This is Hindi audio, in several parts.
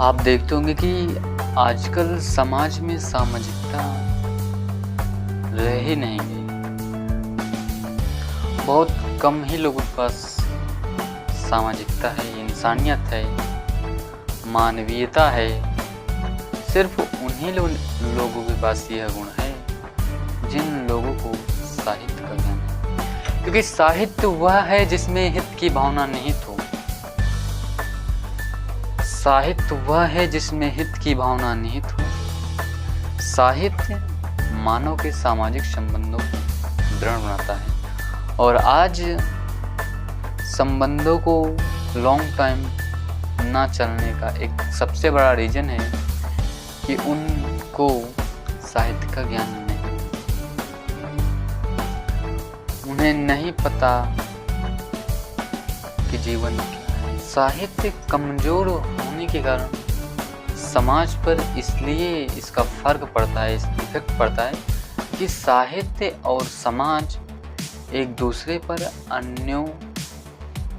आप देखते होंगे कि आजकल समाज में सामाजिकता रह ही नहीं गई। बहुत कम ही लोगों के पास सामाजिकता है, इंसानियत है, मानवीयता है। सिर्फ उन्हीं लोगों के पास यह गुण है जिन लोगों को साहित्य का ज्ञान है, क्योंकि साहित्य वह है जिसमें हित की भावना निहित हो। साहित्य वह है जिसमें हित की भावना निहित हो। साहित्य मानव के सामाजिक संबंधों को दृढ़ बनाता है, और आज संबंधों को लॉन्ग टाइम ना चलने का एक सबसे बड़ा रीजन है कि उनको साहित्य का ज्ञान नहीं। उन्हें नहीं पता कि जीवन क्या है। साहित्य कमजोर होने के कारण समाज पर इसलिए इसका फर्क पड़ता है, इफेक्ट पड़ता है कि साहित्य और समाज एक दूसरे पर अन्यों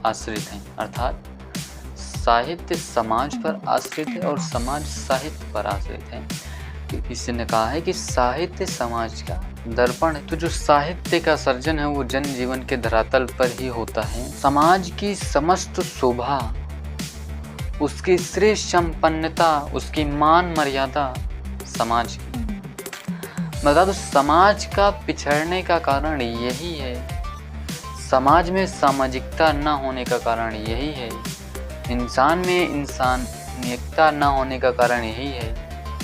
आश्रित हैं। अर्थात साहित्य समाज पर आश्रित है और समाज साहित्य पर आश्रित है। किसी ने कहा है कि साहित्य समाज का दर्पण है। तो जो साहित्य का सर्जन है वो जन जीवन के धरातल पर ही होता है। समाज की समस्त शोभा, उसकी श्रेष्ठ संपन्नता, उसकी मान मर्यादा समाज की। बता दो, समाज का पिछड़ने का कारण यही है, समाज में सामाजिकता न होने का कारण यही है, इंसान में इंसानियता न होने का कारण यही है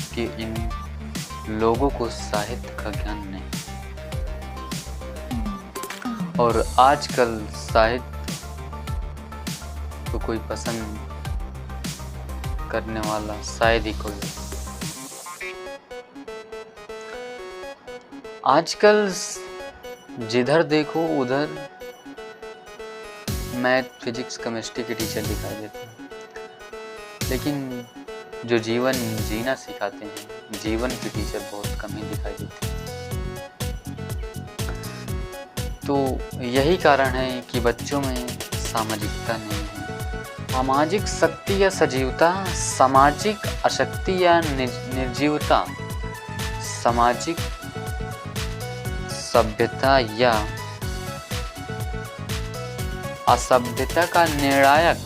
कि इन लोगों को साहित्य का ज्ञान नहीं। और आजकल साहित्य को कोई पसंद करने वाला शायद ही कोई। आजकल जिधर देखो उधर मैथ, फिजिक्स, केमिस्ट्री के टीचर दिखाई देते हैं, लेकिन जो जीवन जीना सिखाते हैं, जीवन के टीचर बहुत कम ही दिखाई देते हैं। तो यही कारण है कि बच्चों में सामाजिकता नहीं है। सामाजिक शक्ति या सजीवता, सामाजिक अशक्ति या निर्जीवता, सामाजिक सभ्यता या असभ्यता का निर्णायक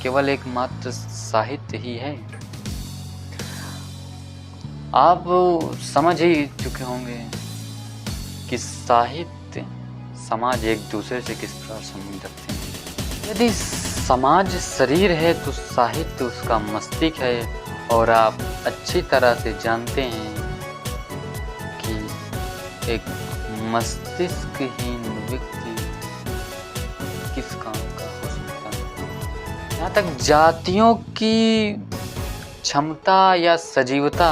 केवल एकमात्र साहित्य ही है। आप समझ ही चुके होंगे कि साहित्य समाज एक दूसरे से किस प्रकार संबंध रखते हैं। यदि समाज शरीर है तो साहित्य उसका मस्तिष्क है, और आप अच्छी तरह से जानते हैं कि एक मस्तिष्कहीन व्यक्ति किस काम का हो सकता है। यहाँ तक जातियों की क्षमता या सजीवता,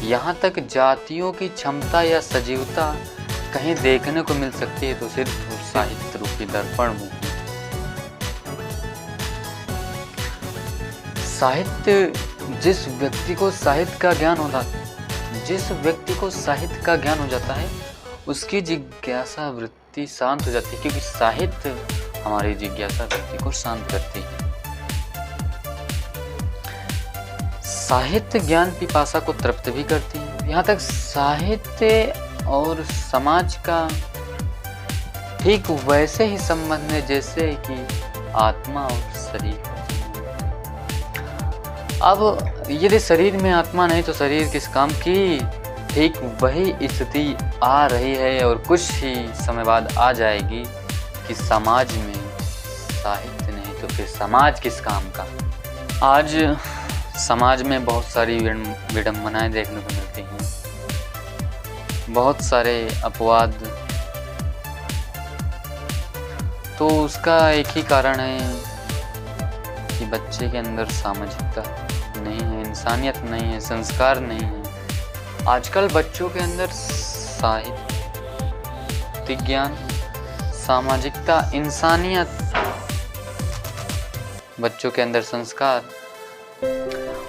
यहाँ तक जातियों की क्षमता या सजीवता कहीं देखने को मिल सकती है तो सिर्फ साहित्य रूपी दर्पण में। साहित्य जिस व्यक्ति को साहित्य का ज्ञान होता है, जिस व्यक्ति को साहित्य का ज्ञान हो जाता है, उसकी जिज्ञासा वृत्ति शांत हो जाती है, क्योंकि साहित्य हमारी जिज्ञासा वृत्ति को शांत करती है। साहित्य ज्ञान पिपासा को तृप्त भी करती है। यहाँ तक साहित्य और समाज का ठीक वैसे ही संबंध है जैसे कि आत्मा और शरीर। अब यदि शरीर में आत्मा नहीं तो शरीर किस काम की, ठीक वही स्थिति आ रही है और कुछ ही समय बाद आ जाएगी कि समाज में साहित्य नहीं तो फिर समाज किस काम का। आज समाज में बहुत सारी विडंबनाएं देखने को मिलती हैं, बहुत सारे अपवाद। तो उसका एक ही कारण है कि बच्चे के अंदर सामाजिकता नहीं है, इंसानियत नहीं है, संस्कार नहीं है। आजकल बच्चों के अंदर साहित्य ज्ञान, सामाजिकता, इंसानियत, बच्चों के अंदर संस्कार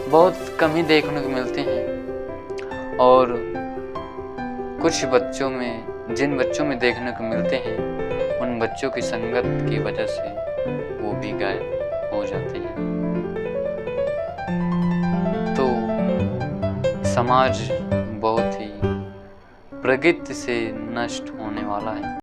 बहुत कम ही देखने को मिलते हैं। और कुछ बच्चों में, जिन बच्चों में देखने को मिलते हैं, उन बच्चों की संगत की वजह से वो भी गायब हो जाते हैं। समाज बहुत ही प्रगति से नष्ट होने वाला है।